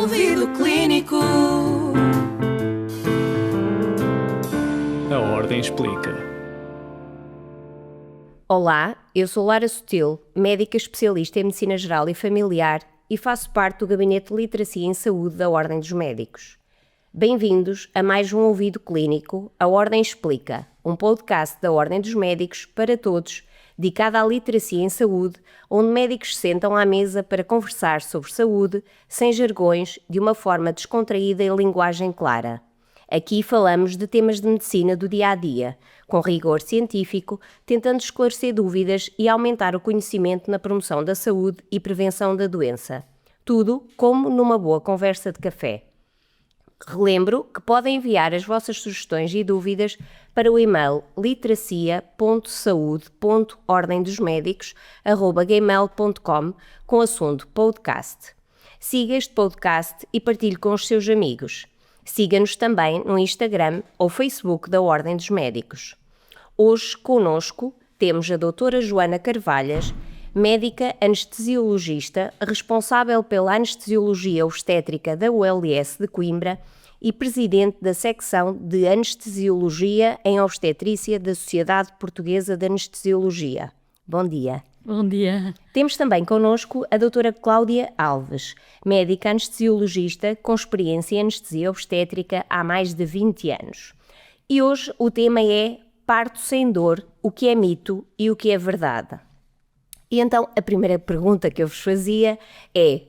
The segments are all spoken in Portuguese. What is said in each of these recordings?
ouvido clínico. A Ordem Explica. Olá, eu sou Lara Sotil, médica especialista em Medicina Geral e Familiar e faço parte do Gabinete de Literacia em Saúde da Ordem dos Médicos. Bem-vindos a mais um Ouvido Clínico, A Ordem Explica, um podcast da Ordem dos Médicos para todos, dedicado à literacia em saúde, onde médicos se sentam à mesa para conversar sobre saúde, sem jargões, de uma forma descontraída e linguagem clara. Aqui falamos de temas de medicina do dia-a-dia, com rigor científico, tentando esclarecer dúvidas e aumentar o conhecimento na promoção da saúde e prevenção da doença. Tudo como numa boa conversa de café. Relembro que podem enviar as vossas sugestões e dúvidas para o e-mail literacia.saude.ordemdosmedicos@gmail.com com o assunto podcast. Siga este podcast e partilhe com os seus amigos. Siga-nos também no Instagram ou Facebook da Ordem dos Médicos. Hoje, connosco, temos a doutora Joana Carvalhas, médica anestesiologista, responsável pela anestesiologia obstétrica da ULS de Coimbra e presidente da secção de anestesiologia em obstetrícia da Sociedade Portuguesa de Anestesiologia. Bom dia. Bom dia. Temos também connosco a doutora Cláudia Alves, médica anestesiologista com experiência em anestesia obstétrica há mais de 20 anos. E hoje o tema é parto sem dor, o que é mito e o que é verdade. E então a primeira pergunta que eu vos fazia é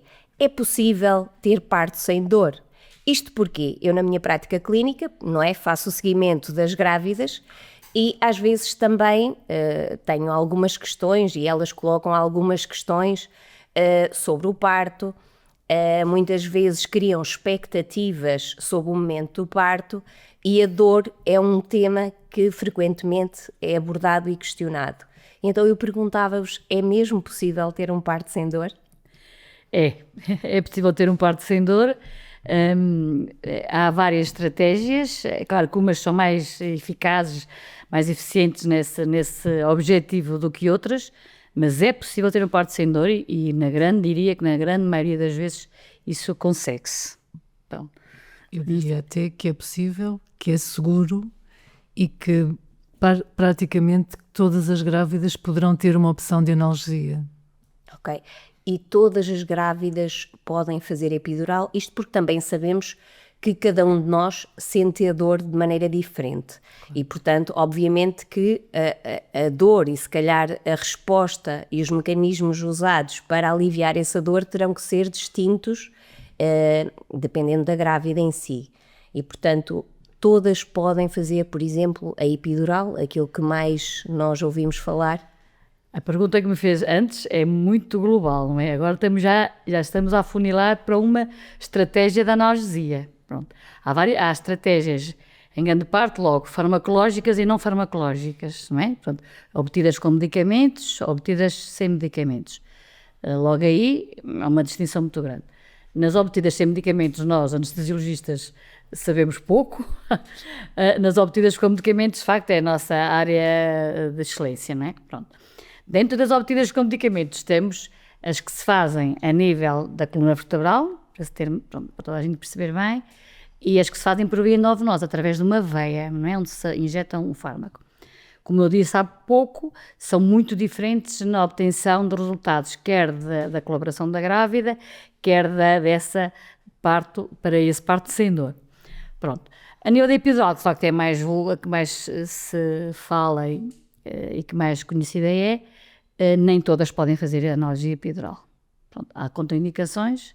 possível ter parto sem dor? Isto porque eu na minha prática clínica, faço o seguimento das grávidas e às vezes também tenho algumas questões e elas colocam algumas questões sobre o parto, muitas vezes criam expectativas sobre o momento do parto e a dor é um tema que frequentemente é abordado e questionado. Então eu perguntava-vos, é mesmo possível ter um parto sem dor? É possível ter um parto sem dor. Há várias estratégias, é claro que umas são mais eficazes, mais eficientes nesse objetivo do que outras, mas é possível ter um parto sem dor e diria que na grande maioria das vezes isso consegue-se. Então, eu diria até que é possível, que é seguro e que praticamente todas as grávidas poderão ter uma opção de analgesia. Ok. E todas as grávidas podem fazer epidural? Isto porque também sabemos que cada um de nós sente a dor de maneira diferente. Claro. E, portanto, obviamente que a dor e, se calhar, a resposta e os mecanismos usados para aliviar essa dor terão que ser distintos, dependendo da grávida em si. E, portanto, todas podem fazer, por exemplo, a epidural, aquilo que mais nós ouvimos falar. A pergunta que me fez antes é muito global, não é? Agora já estamos a afunilar para uma estratégia de analgesia. Pronto. Há estratégias, em grande parte, logo, farmacológicas e não farmacológicas, não é? Pronto. Obtidas com medicamentos, obtidas sem medicamentos. Logo aí, há uma distinção muito grande. Nas obtidas sem medicamentos, nós, anestesiologistas, sabemos pouco. Nas obtidas com medicamentos, de facto, é a nossa área de excelência, não é? Pronto. Dentro das obtidas com medicamentos, temos as que se fazem a nível da coluna vertebral, para toda a gente perceber bem, e as que se fazem por via endovenosa, através de uma veia, não é? Onde se injetam um fármaco. Como eu disse há pouco, são muito diferentes na obtenção de resultados, quer da colaboração da grávida, quer dessa parto, para esse parto sem dor. Pronto. A nível da epidural, de facto, é mais vulga, que mais se fala e que mais conhecida nem todas podem fazer a analgesia epidural. Pronto, há contraindicações,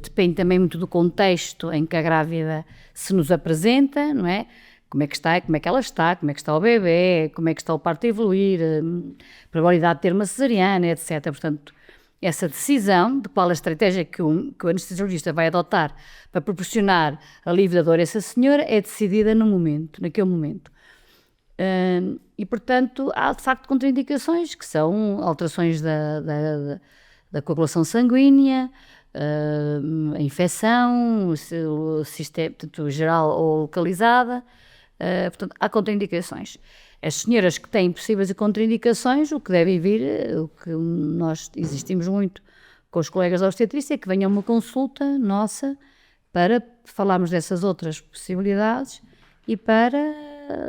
depende também muito do contexto em que a grávida se nos apresenta, não é? Como é que está, como é que ela está, como é que está o bebê, como é que está o parto a evoluir, probabilidade de ter uma cesariana, etc. Portanto, essa decisão de qual a estratégia que o anestesiologista vai adotar para proporcionar alívio da dor a essa senhora é decidida naquele momento. E, portanto, há de facto contraindicações que são alterações da coagulação sanguínea, a infecção, portanto, geral ou localizada, portanto, há contraindicações. As senhoras que têm possíveis contraindicações, o que devem vir, o que nós existimos muito com os colegas da obstetrícia que venham a uma consulta nossa para falarmos dessas outras possibilidades e para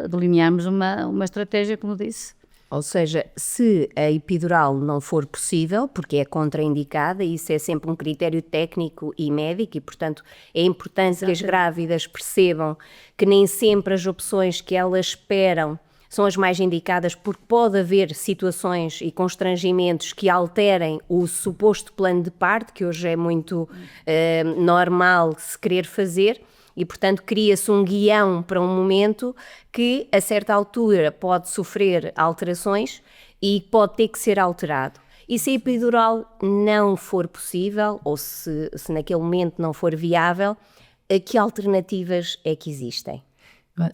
delinearmos uma estratégia, como disse. Ou seja, se a epidural não for possível, porque é contraindicada, isso é sempre um critério técnico e médico e, portanto, é importante que as grávidas percebam que nem sempre as opções que elas esperam são as mais indicadas, porque pode haver situações e constrangimentos que alterem o suposto plano de parto, que hoje é muito normal se querer fazer, e, portanto, cria-se um guião para um momento que, a certa altura, pode sofrer alterações e pode ter que ser alterado. E se a epidural não for possível, ou se naquele momento não for viável, que alternativas é que existem?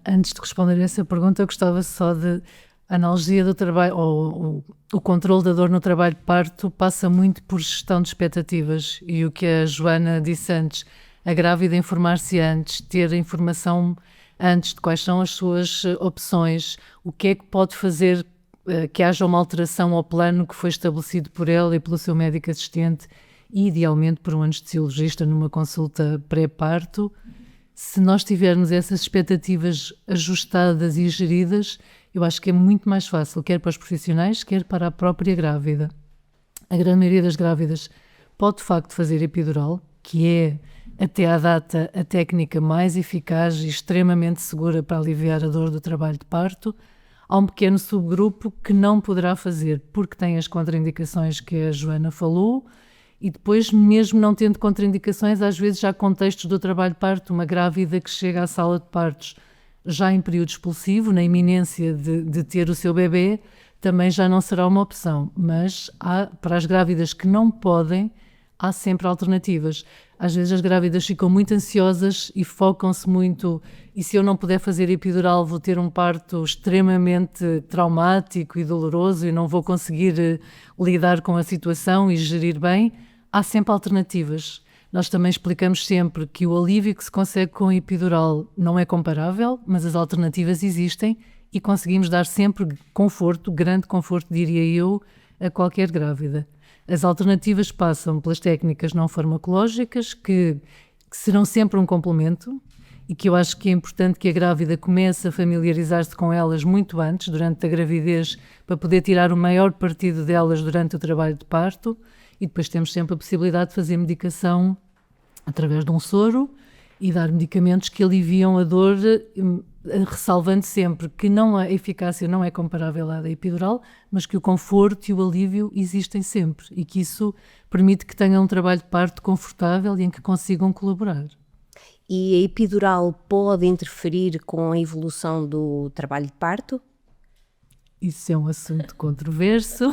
Antes de responder a essa pergunta, eu gostava só de... A analgesia do trabalho, ou o controle da dor no trabalho de parto, passa muito por gestão de expectativas. E o que a Joana disse antes, a grávida informar-se antes, ter a informação antes de quais são as suas opções, o que é que pode fazer que haja uma alteração ao plano que foi estabelecido por ela e pelo seu médico assistente, e idealmente por um anestesiologista numa consulta pré-parto. Se nós tivermos essas expectativas ajustadas e geridas, eu acho que é muito mais fácil, quer para os profissionais, quer para a própria grávida. A grande maioria das grávidas pode, de facto, fazer epidural, que é, até à data, a técnica mais eficaz e extremamente segura para aliviar a dor do trabalho de parto. Há um pequeno subgrupo que não poderá fazer, porque tem as contraindicações que a Joana falou, e depois, mesmo não tendo contraindicações, às vezes há contextos do trabalho de parto, uma grávida que chega à sala de partos já em período expulsivo, na iminência de ter o seu bebê, também já não será uma opção. Mas para as grávidas que não podem, há sempre alternativas. Às vezes as grávidas ficam muito ansiosas e focam-se muito, e se eu não puder fazer epidural vou ter um parto extremamente traumático e doloroso e não vou conseguir lidar com a situação e gerir bem. Há sempre alternativas. Nós também explicamos sempre que o alívio que se consegue com a epidural não é comparável, mas as alternativas existem e conseguimos dar sempre conforto, grande conforto, diria eu, a qualquer grávida. As alternativas passam pelas técnicas não farmacológicas, que serão sempre um complemento e que eu acho que é importante que a grávida comece a familiarizar-se com elas muito antes, durante a gravidez, para poder tirar o maior partido delas durante o trabalho de parto. E depois temos sempre a possibilidade de fazer medicação através de um soro e dar medicamentos que aliviam a dor, ressalvando sempre que a eficácia não é comparável à da epidural, mas que o conforto e o alívio existem sempre e que isso permite que tenham um trabalho de parto confortável e em que consigam colaborar. E a epidural pode interferir com a evolução do trabalho de parto? Isso é um assunto controverso.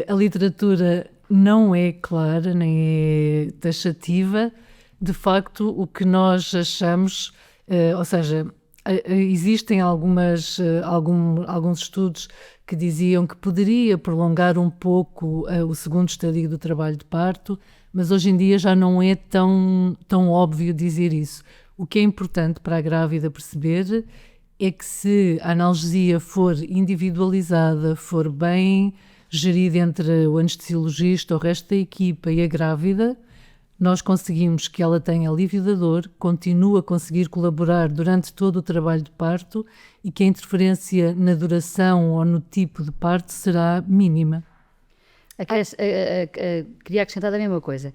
A literatura não é clara, nem é taxativa. De facto, o que nós achamos, ou seja, existem alguns estudos que diziam que poderia prolongar um pouco o segundo estadio do trabalho de parto, mas hoje em dia já não é tão óbvio dizer isso. O que é importante para a grávida perceber é que se a analgesia for individualizada, for bem gerida entre o anestesiologista, o resto da equipa e a grávida, nós conseguimos que ela tenha alívio da dor, continue a conseguir colaborar durante todo o trabalho de parto e que a interferência na duração ou no tipo de parto será mínima. Queria acrescentar também uma coisa,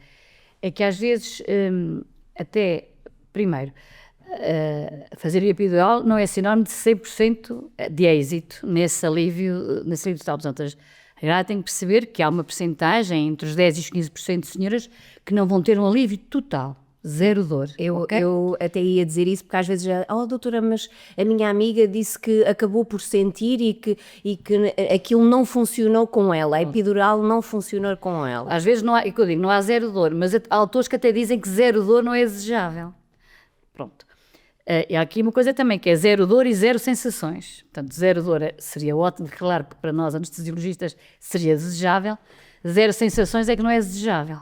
é que às vezes, até, primeiro, fazer epidural não é sinónimo de 100% de êxito nesse alívio total. Portanto, a tem que perceber que há uma percentagem entre os 10% e os 15% de senhoras que não vão ter um alívio total, zero dor. Eu até ia dizer isso, porque às vezes doutora, mas a minha amiga disse que acabou por sentir e que aquilo não funcionou com ela, a epidural não funcionou com ela. Às vezes não há, eu digo, não há zero dor, mas há autores que até dizem que zero dor não é desejável. Pronto. E há aqui uma coisa também, que é zero dor e zero sensações. Portanto, zero dor seria ótimo, claro, porque para nós anestesiologistas seria desejável. Zero sensações é que não é desejável.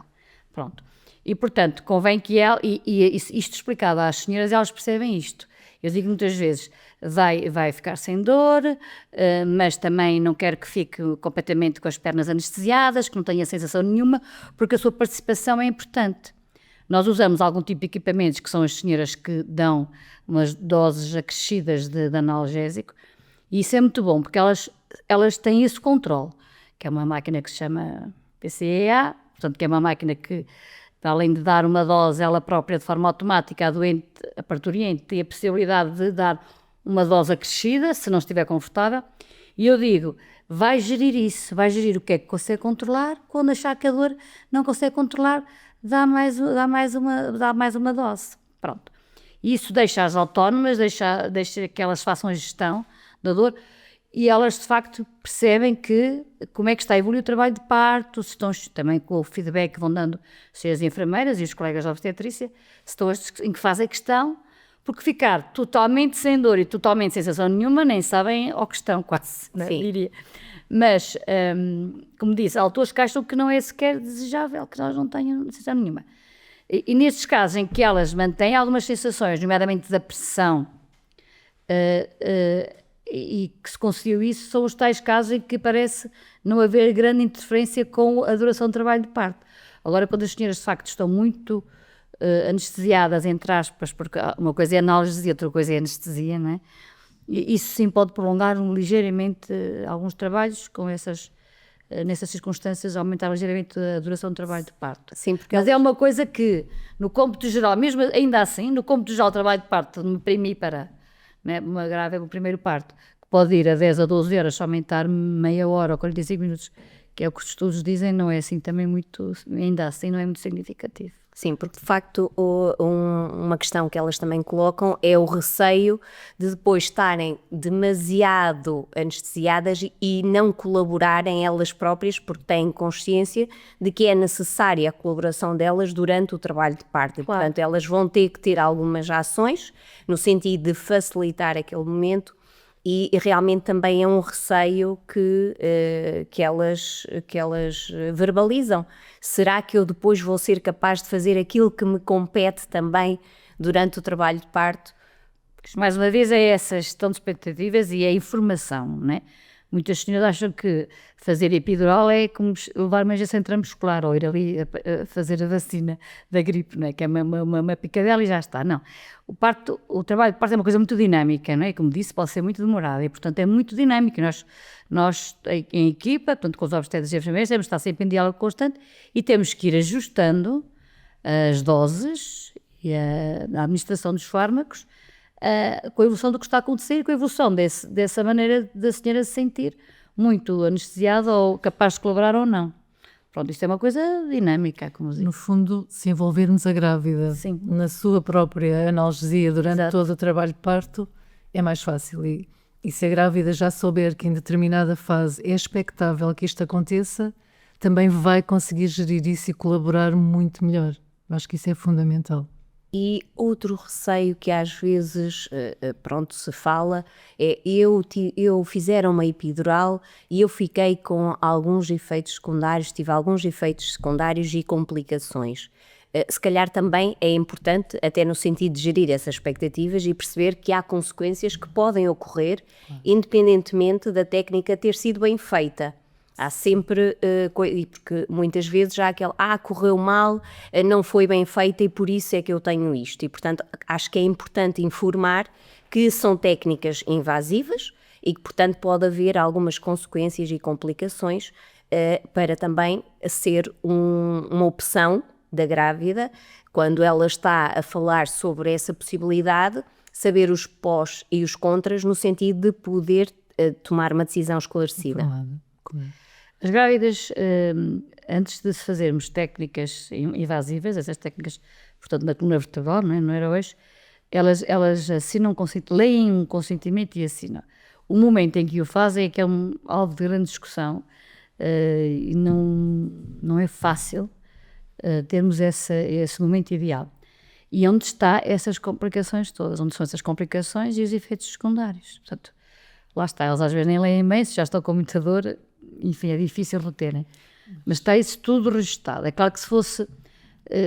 Pronto. E, portanto, convém que isto explicado às senhoras, elas percebem isto. Eu digo muitas vezes, vai ficar sem dor, mas também não quero que fique completamente com as pernas anestesiadas, que não tenha sensação nenhuma, porque a sua participação é importante. Nós usamos algum tipo de equipamentos, que são as senhoras que dão umas doses acrescidas de analgésico, e isso é muito bom, porque elas têm esse controle, que é uma máquina que se chama PCEA, portanto, que é uma máquina que, além de dar uma dose ela própria de forma automática, a parturiente tem a possibilidade de dar uma dose acrescida, se não estiver confortável, e eu digo, vai gerir isso, vai gerir o que é que consegue controlar, quando achar que a dor não consegue controlar, dá mais uma dose, pronto. E isso deixa-as autónomas, deixa que elas façam a gestão da dor, e elas de facto percebem como é que está a evoluir o trabalho de parto, se estão também com o feedback que vão dando se as enfermeiras e os colegas da obstetrícia, se estão em que fase é que estão, porque ficar totalmente sem dor e totalmente sem sensação nenhuma, nem sabem ao que estão, quase, né, diria. Mas, como disse, há autores que acham que não é sequer desejável que elas não tenham sensação nenhuma. E nestes casos em que elas mantêm algumas sensações, nomeadamente da pressão, e que se conseguiu isso, são os tais casos em que parece não haver grande interferência com a duração do trabalho de parto. Agora, quando as senhoras de facto estão muito anestesiadas, entre aspas, porque uma coisa é analgesia, outra coisa é anestesia, não é? E isso sim pode prolongar ligeiramente alguns trabalhos com nessas circunstâncias, aumentar ligeiramente a duração do trabalho de parto. Sim, porque mas é uma coisa que, no cômputo geral, mesmo ainda assim, no cômputo geral, o trabalho de parto, de me primir para, né, uma grávida, o primeiro parto, que pode ir a 10 a 12 horas, só aumentar meia hora ou 45 minutos, que é o que os estudos dizem, não é assim também muito, ainda assim não é muito significativo. Sim, porque de facto uma questão que elas também colocam é o receio de depois estarem demasiado anestesiadas e não colaborarem elas próprias, porque têm consciência de que é necessária a colaboração delas durante o trabalho de parto. Claro. Portanto, elas vão ter que ter algumas ações no sentido de facilitar aquele momento. E realmente também é um receio que elas verbalizam. Será que eu depois vou ser capaz de fazer aquilo que me compete também durante o trabalho de parto? Mais uma vez é essa gestão de expectativas e a informação, não é? Muitas senhoras acham que fazer epidural é como levar uma injeção intramuscular ou ir ali a fazer a vacina da gripe, não é? Que é uma picadela e já está. Não. O trabalho de parto é uma coisa muito dinâmica, não é? Como disse, pode ser muito demorada e, portanto, é muito dinâmico. Nós em equipa, portanto, com os obstetras e enfermeiras, temos de estar sempre em diálogo constante e temos que ir ajustando as doses e a administração dos fármacos com a evolução do que está a acontecer, com a evolução dessa maneira da senhora se sentir muito anestesiada ou capaz de colaborar ou não. Pronto, isto é uma coisa dinâmica, como digo. No fundo, se envolvermos a grávida Sim. na sua própria analgesia durante Exato. todo o trabalho de parto, é mais fácil. E se a grávida já souber que em determinada fase é expectável que isto aconteça, também vai conseguir gerir isso e colaborar muito melhor. Eu acho que isso é fundamental. E outro receio que às vezes, se fala, é eu fizeram uma epidural e eu fiquei com alguns efeitos secundários, tive alguns efeitos secundários e complicações. Se calhar também é importante, até no sentido de gerir essas expectativas e perceber que há consequências que podem ocorrer, independentemente da técnica ter sido bem feita. Há sempre, porque muitas vezes já há aquele, correu mal, não foi bem feita e por isso é que eu tenho isto. E, portanto, acho que é importante informar que são técnicas invasivas e que, portanto, pode haver algumas consequências e complicações para também ser uma opção da grávida, quando ela está a falar sobre essa possibilidade, saber os pós e os contras no sentido de poder tomar uma decisão esclarecida. Claro. As grávidas, antes de fazermos técnicas invasivas, essas técnicas, portanto, na coluna vertebral, não era hoje, elas assinam, leem um consentimento e assinam. O momento em que o fazem é que é alvo de grande discussão e não é fácil termos esse momento ideal. E onde está essas complicações todas? Onde são essas complicações e os efeitos secundários? Portanto, lá está, elas às vezes nem leem bem, se já estão com muita dor, enfim, é difícil reterem. Mas está isso tudo registado. É claro que se fosse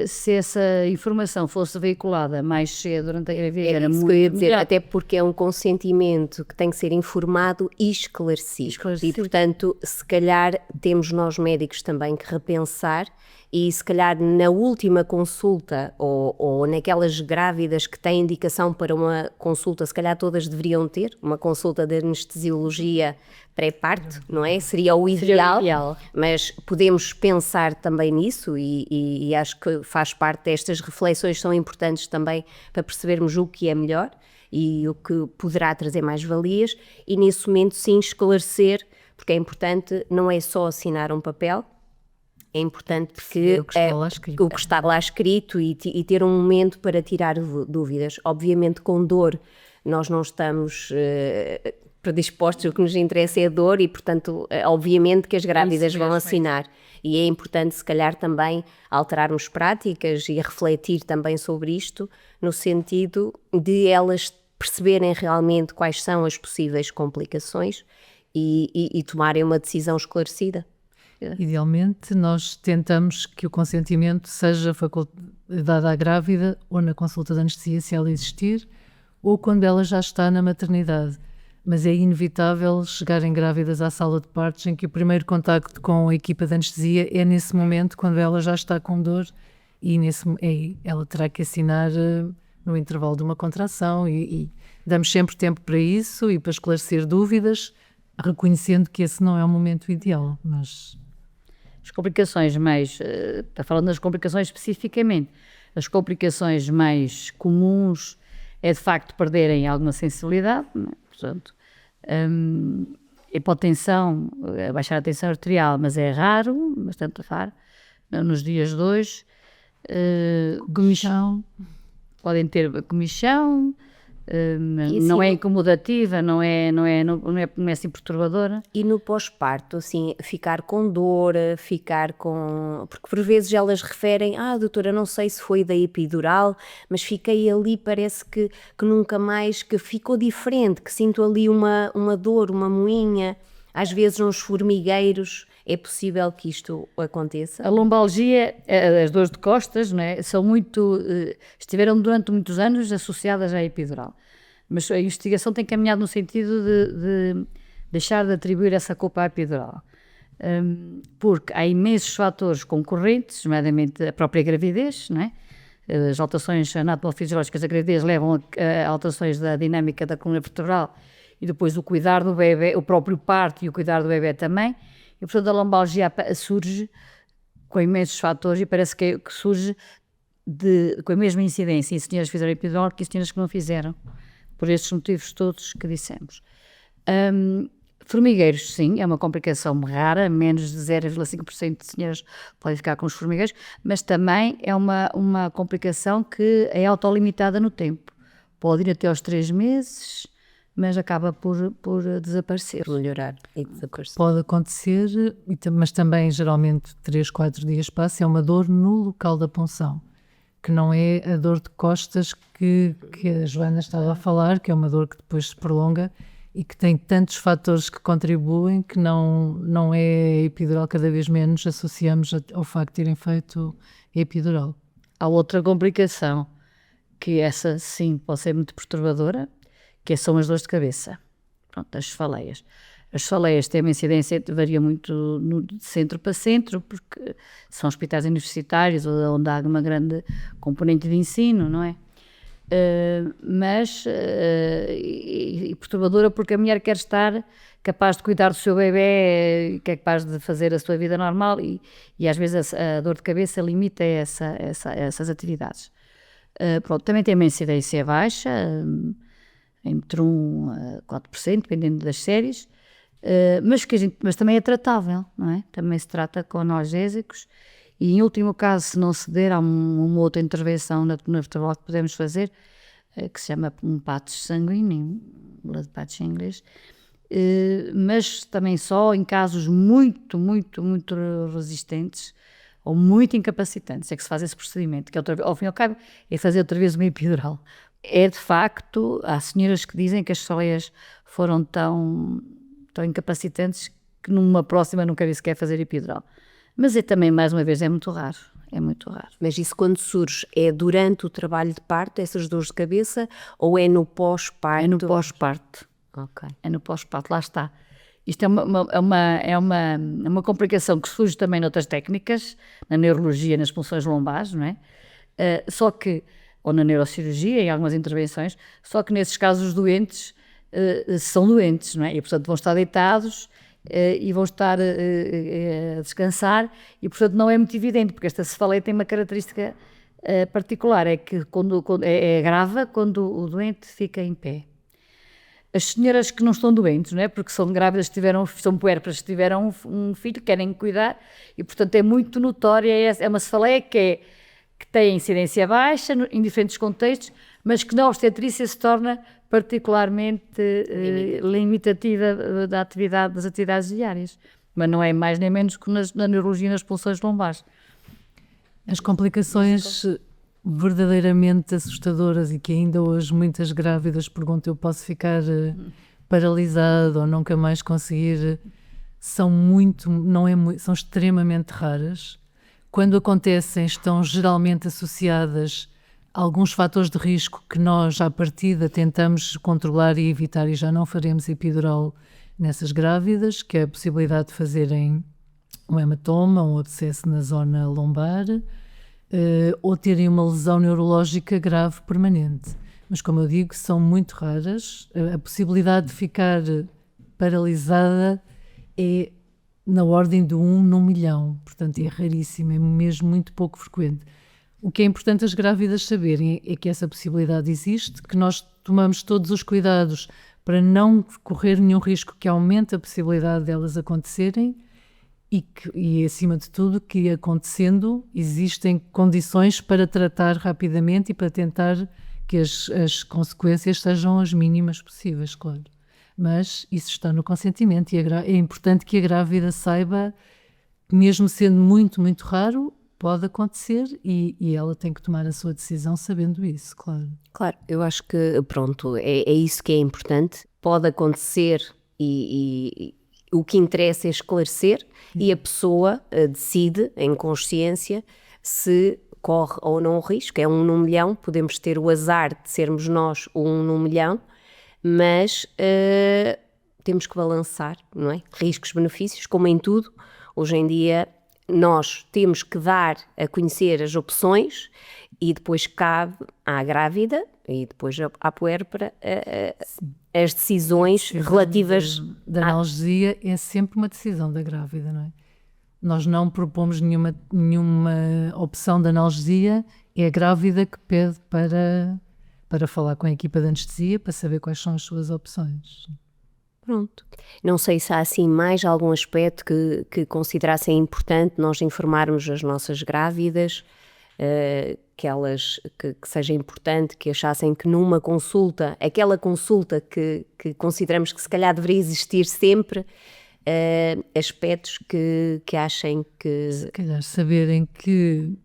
se essa informação fosse veiculada mais cedo durante a gravidez, era isso muito que eu ia dizer, melhor. até porque é um consentimento que tem que ser informado e esclarecido. E, portanto, se calhar temos nós médicos também que repensar e se calhar na última consulta ou naquelas grávidas que têm indicação para uma consulta, se calhar todas deveriam ter uma consulta de anestesiologia pré-parto, não é? Seria o ideal, mas podemos pensar também nisso e acho que faz parte destas reflexões, são importantes também para percebermos o que é melhor e o que poderá trazer mais valias e nesse momento sim esclarecer, porque é importante, não é só assinar um papel, é importante porque o que está lá escrito, o que está lá escrito e ter um momento para tirar dúvidas. Obviamente com dor nós não estamos predispostos, o que nos interessa é a dor e portanto obviamente que as grávidas vão assinar e é importante se calhar também alterarmos práticas e refletir também sobre isto no sentido de elas perceberem realmente quais são as possíveis complicações e tomarem uma decisão esclarecida. Idealmente, nós tentamos que o consentimento seja dado à grávida ou na consulta de anestesia, se ela existir, ou quando ela já está na maternidade. Mas é inevitável chegarem grávidas à sala de partos em que o primeiro contacto com a equipa de anestesia é nesse momento, quando ela já está com dor e ela terá que assinar no intervalo de uma contração e damos sempre tempo para isso e para esclarecer dúvidas, reconhecendo que esse não é o momento ideal, mas... As complicações mais, está falando das complicações especificamente, as complicações mais comuns é de facto perderem alguma sensibilidade, não é? Portanto, hipotensão, baixar a tensão arterial, mas é raro, bastante raro, nos dias de hoje. Comichão, podem ter comichão, não é incomodativa, não é assim perturbadora. E no pós-parto, assim, ficar com dor, porque por vezes elas referem, doutora, não sei se foi da epidural, mas fiquei ali, parece que nunca mais, que ficou diferente, que sinto ali uma dor, uma moinha, às vezes uns formigueiros, é possível que isto aconteça? A lombalgia, as dores de costas, não é, estiveram durante muitos anos associadas à epidural. Mas a investigação tem caminhado no sentido de deixar de atribuir essa culpa à epidural. Porque há imensos fatores concorrentes, nomeadamente a própria gravidez, não é? As alterações anatomofisiológicas da gravidez levam a alterações da dinâmica da coluna vertebral e depois o cuidar do bebê, o próprio parto e o cuidar do bebê também. E, portanto, a lombalgia surge com imensos fatores e parece que surge com a mesma incidência em senhoras que fizeram epidural que em senhoras que não fizeram, por estes motivos todos que dissemos. Formigueiros, sim, é uma complicação rara, menos de 0,5% de senhoras podem ficar com os formigueiros, mas também é uma complicação que é autolimitada no tempo. Pode ir até aos 3 meses, mas acaba por desaparecer. Por melhorar e desaparecer. Pode acontecer, mas também geralmente 3, 4 dias passa, é uma dor no local da punção, que não é a dor de costas que a Joana estava a falar, que é uma dor que depois se prolonga e que tem tantos fatores que contribuem que não é epidural, cada vez menos associamos ao facto de terem feito epidural. Há outra complicação, que essa sim pode ser muito perturbadora, que são as dores de cabeça, pronto, as cefaleias. As cefaleias têm uma incidência, varia muito de centro para centro, porque são hospitais universitários onde há uma grande componente de ensino, não é? Mas perturbadora porque a mulher quer estar capaz de cuidar do seu bebê, que é capaz de fazer a sua vida normal e às vezes a dor de cabeça limita essas atividades. Pronto, também tem uma incidência baixa, entre 1 a 4%, dependendo das séries, mas também é tratável, não é? Também se trata com analgésicos e, em último caso, se não ceder, há uma outra intervenção na coluna vertebral que podemos fazer, que se chama um patch sanguíneo, blood patch em inglês, mas também só em casos muito, muito, muito resistentes ou muito incapacitantes é que se faz esse procedimento, que ao fim e ao cabo é fazer outra vez uma epidural. É de facto, há senhoras que dizem que as cefaleias foram tão incapacitantes que numa próxima nunca vi sequer fazer epidural. Mas também, mais uma vez, é muito raro. é muito raro. Mas isso quando surge é durante o trabalho de parto, essas dores de cabeça, ou é no pós-parto? É no pós-parto. Ok. É no pós-parto, lá está. Isto é uma complicação que surge também noutras técnicas, na neurologia, nas punções lombares, não é? Só que, ou na neurocirurgia, em algumas intervenções, só que nesses casos os doentes são doentes, não é? E portanto vão estar deitados e vão estar a descansar e portanto não é muito evidente, porque esta cefaleia tem uma característica particular, é que quando é grave quando o doente fica em pé. As senhoras que não estão doentes, não é? Porque são grávidas, são puérperas, tiveram um filho, querem cuidar e portanto é muito notória, é uma cefaleia que tem incidência baixa em diferentes contextos, mas que na obstetrícia se torna particularmente limitativa das atividades diárias. Mas não é mais nem menos que na neurologia e nas punções lombares. As complicações verdadeiramente assustadoras e que ainda hoje muitas grávidas perguntam: eu posso ficar paralisada ou nunca mais conseguir, são extremamente raras. Quando acontecem, estão geralmente associadas a alguns fatores de risco que nós, à partida, tentamos controlar e evitar, e já não faremos epidural nessas grávidas, que é a possibilidade de fazerem um hematoma, um abscesso na zona lombar, ou terem uma lesão neurológica grave permanente. Mas, como eu digo, são muito raras. A possibilidade de ficar paralisada é na ordem de 1 num milhão, portanto é raríssimo, é mesmo muito pouco frequente. O que é importante as grávidas saberem é que essa possibilidade existe, que nós tomamos todos os cuidados para não correr nenhum risco que aumente a possibilidade delas acontecerem e acima de tudo, que acontecendo, existem condições para tratar rapidamente e para tentar que as consequências sejam as mínimas possíveis, claro. Mas isso está no consentimento e é importante que a grávida saiba que, mesmo sendo muito, muito raro, pode acontecer e ela tem que tomar a sua decisão sabendo isso, claro. Claro, eu acho que, pronto, é isso que é importante. Pode acontecer e o que interessa é esclarecer e a pessoa decide, em consciência, se corre ou não o risco. É 1 num milhão, podemos ter o azar de sermos nós o 1 num milhão, mas temos que balançar, não é? Riscos-benefícios, como em tudo. Hoje em dia nós temos que dar a conhecer as opções e depois cabe à grávida e depois à puérpera as decisões relativas da analgesia. É sempre uma decisão da grávida, não é? Nós não propomos nenhuma opção de analgesia, é a grávida que pede para falar com a equipa de anestesia para saber quais são as suas opções. Pronto. Não sei se há assim mais algum aspecto que considerassem importante nós informarmos as nossas grávidas, que seja importante, que achassem que numa consulta, aquela consulta que consideramos que se calhar deveria existir sempre, aspectos que achem que... Se calhar saberem que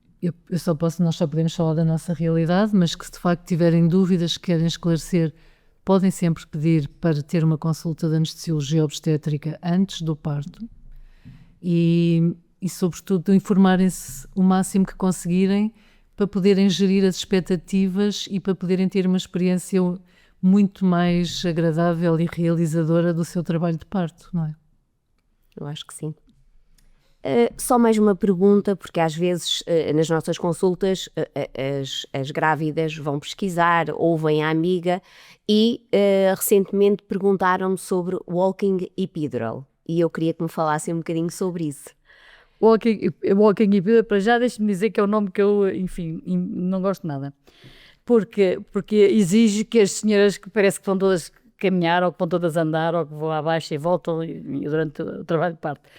nós só podemos falar da nossa realidade, mas que se de facto tiverem dúvidas que querem esclarecer, podem sempre pedir para ter uma consulta de anestesiologia obstétrica antes do parto e sobretudo, informarem-se o máximo que conseguirem para poderem gerir as expectativas e para poderem ter uma experiência muito mais agradável e realizadora do seu trabalho de parto, não é? Eu acho que sim. Só mais uma pergunta, porque às vezes nas nossas consultas as grávidas vão pesquisar, ouvem a amiga e recentemente perguntaram-me sobre walking epidural e eu queria que me falassem um bocadinho sobre isso. Walking epidural, para já deixe-me dizer que é um nome que eu, enfim, não gosto nada. Porque exige que as senhoras que parece que vão todas caminhar ou que vão todas andar ou que vão abaixo e voltam durante o trabalho de parto.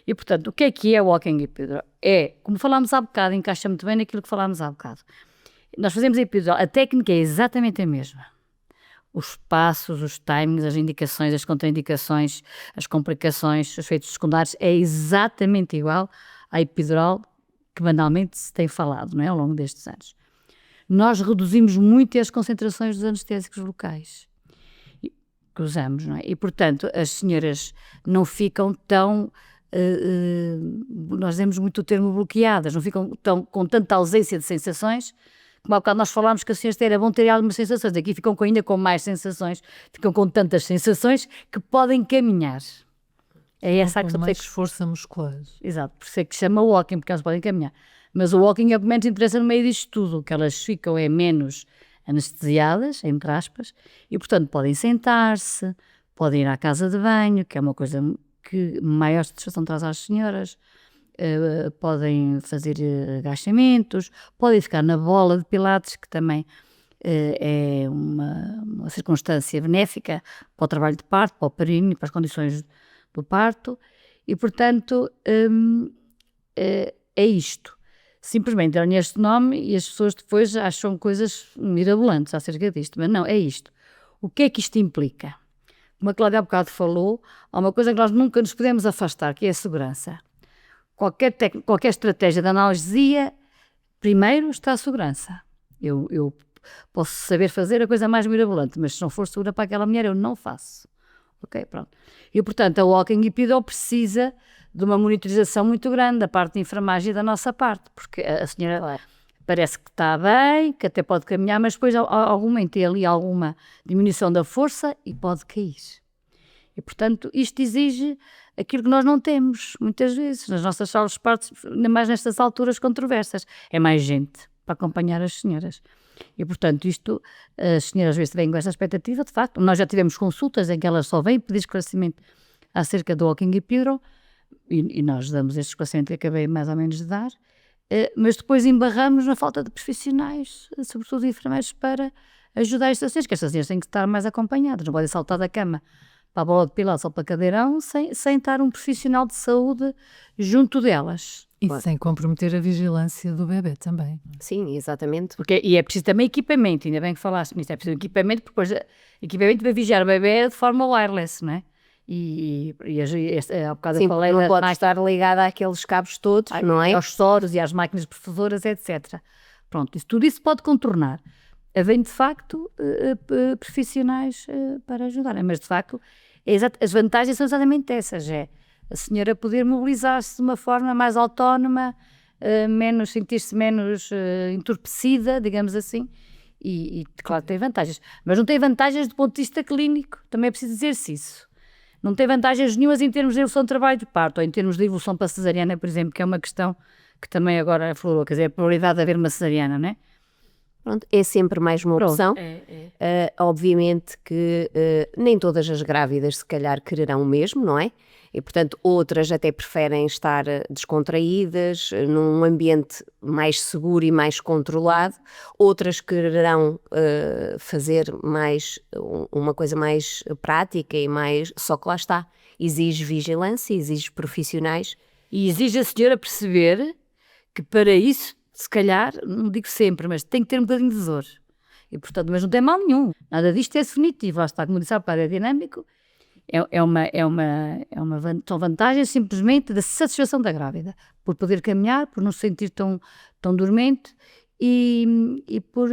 E, portanto, o que é walking epidural? É, como falámos há bocado, encaixa muito bem naquilo que falámos há bocado. Nós fazemos a epidural, a técnica é exatamente a mesma. Os passos, os timings, as indicações, as contraindicações, as complicações, os efeitos secundários, é exatamente igual à epidural que banalmente se tem falado, não é, ao longo destes anos. Nós reduzimos muito as concentrações dos anestésicos locais que usamos, não é? E, portanto, as senhoras não ficam tão nós dizemos muito o termo bloqueadas, não ficam com tanta ausência de sensações, como há bocado nós falámos que as senhoras era bom ter algumas sensações, aqui ficam ainda com mais sensações, ficam com tantas sensações que podem caminhar. É essa a questão. Com mais força muscular. Exato, por isso é que chama walking, porque elas podem caminhar. Mas o walking é o que menos interessa no meio disto tudo, que elas ficam menos anestesiadas, entre aspas, e portanto podem sentar-se, podem ir à casa de banho, que é uma coisa que maior satisfação traz às senhoras, podem fazer agachamentos, podem ficar na bola de pilates, que também é uma circunstância benéfica para o trabalho de parto, para o períneo, para as condições do parto, e portanto é isto. Simplesmente deram-lhe este nome e as pessoas depois acham coisas mirabolantes acerca disto, mas não, é isto. O que é que isto implica? Como a Cláudia há bocado falou, há uma coisa que nós nunca nos podemos afastar, que é a segurança. Qualquer estratégia de analgesia, primeiro está a segurança. Eu posso saber fazer a coisa mais mirabolante, mas se não for segura para aquela mulher, eu não faço. Ok, pronto. E, portanto, a Walking Epidural precisa de uma monitorização muito grande da parte de enfermagem e da nossa parte, porque a senhora parece que está bem, que até pode caminhar, mas depois algum momento tem ali alguma diminuição da força e pode cair. E, portanto, isto exige aquilo que nós não temos, muitas vezes, nas nossas salas de partos, ainda mais nestas alturas controversas. É mais gente para acompanhar as senhoras. E, portanto, isto, as senhoras às vezes vêm com essa expectativa, de facto. Nós já tivemos consultas em que elas só vêm pedir esclarecimento acerca do Walking Epidural, e nós damos este esclarecimento que acabei mais ou menos de dar, mas depois embarramos na falta de profissionais, sobretudo enfermeiros, para ajudar estas senhoras, que estas senhoras têm que estar mais acompanhadas, não podem saltar da cama para a bola de pilates ou para cadeirão sem estar um profissional de saúde junto delas. E sem comprometer a vigilância do bebê também. Sim, exatamente. E é preciso também equipamento, ainda bem que falaste nisso, é preciso equipamento, porque depois equipamento para vigiar o bebê de forma wireless, não é? Há bocado sim, eu falei não pode estar ligada àqueles cabos todos, não é? Aos soros e às máquinas perfusoras, etc. Pronto, tudo isso pode contornar. Havendo, de facto, profissionais para ajudarem, mas, de facto, as vantagens são exatamente essas, é a senhora poder mobilizar-se de uma forma mais autónoma, sentir-se menos entorpecida, digamos assim, e claro, tem vantagens. Mas não tem vantagens do ponto de vista clínico, também é preciso dizer-se isso. Não tem vantagens nenhumas em termos de evolução de trabalho de parto, ou em termos de evolução para a cesariana, por exemplo, que é uma questão que também agora aflorou, quer dizer, a probabilidade de haver uma cesariana, não é? Pronto, é sempre mais uma opção. Obviamente que nem todas as grávidas se calhar quererão o mesmo, não é? E, portanto, outras até preferem estar descontraídas, num ambiente mais seguro e mais controlado. Outras quererão fazer uma coisa mais prática e mais... Só que lá está, exige vigilância, exige profissionais. E exige a senhora perceber que para isso, se calhar, não digo sempre, mas tem que ter um bocadinho de dor. E, portanto, mas não tem mal nenhum. Nada disto é definitivo. Lá está, como disse há bocado, é dinâmico. São vantagens simplesmente da satisfação da grávida, por poder caminhar, por não se sentir tão dormente e por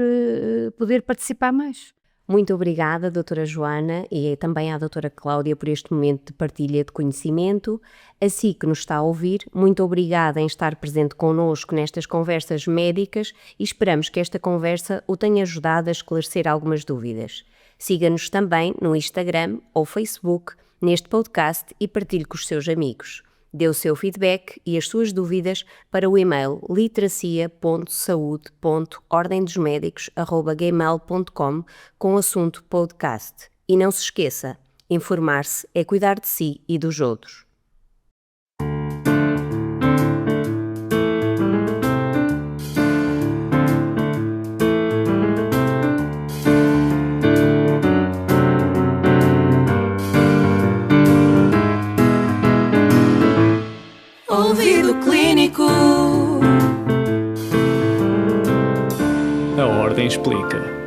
poder participar mais. Muito obrigada, doutora Joana, e também à doutora Cláudia por este momento de partilha de conhecimento. A si que nos está a ouvir, muito obrigada em estar presente connosco nestas conversas médicas e esperamos que esta conversa o tenha ajudado a esclarecer algumas dúvidas. Siga-nos também no Instagram ou Facebook neste podcast e partilhe com os seus amigos. Dê o seu feedback e as suas dúvidas para o e-mail literacia.saude.ordemdosmedicos@gmail.com com o assunto podcast. E não se esqueça, informar-se é cuidar de si e dos outros. Ouvido clínico. A Ordem explica.